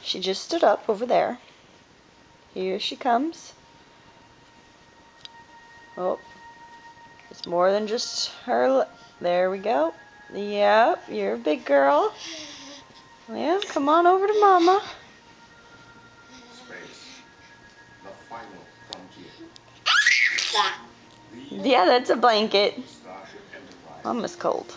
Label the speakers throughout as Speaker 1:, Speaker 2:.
Speaker 1: She just stood up over there. Here she comes. Oh, it's more than just her. There we go. Yep, you're a big girl. Yeah, come on over to Mama. Yeah, that's a blanket. Mama's cold.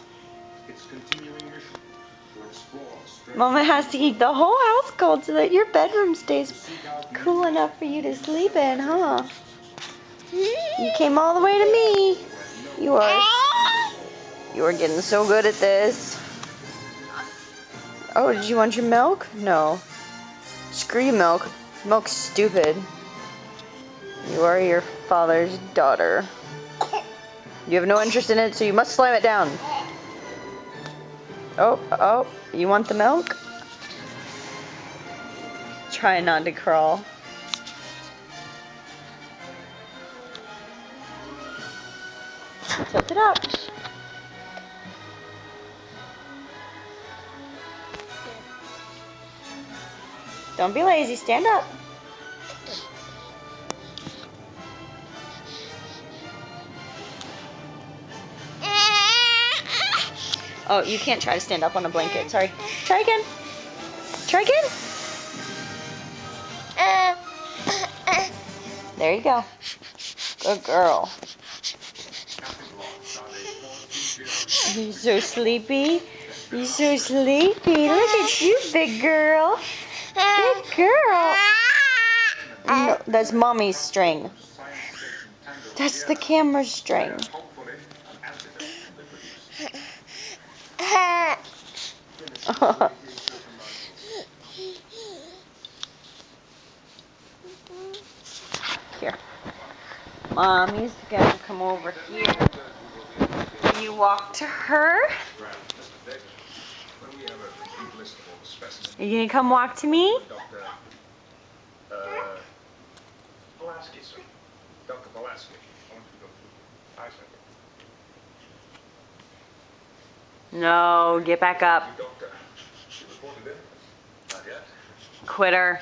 Speaker 1: Mama has to keep the whole house cold so that your bedroom stays cool enough for you to sleep in, huh? You came all the way to me. You are getting so good at this. Oh, did you want your milk? No. Screw your milk. Milk's stupid. You are your father's daughter. You have no interest in it, so you must slam it down. Oh, you want the milk? Try not to crawl. Tilt it up. Don't be lazy, stand up. Oh, you can't try to stand up on a blanket, sorry. Try again. Try again. There you go. Good girl. You're so sleepy. You're so sleepy. Look at you, big girl. Big girl. No, that's Mommy's string. That's the camera string. Here. Mommy's gonna come over here. Can you walk to her? Are you gonna come walk to me? No, get back up. Quitter.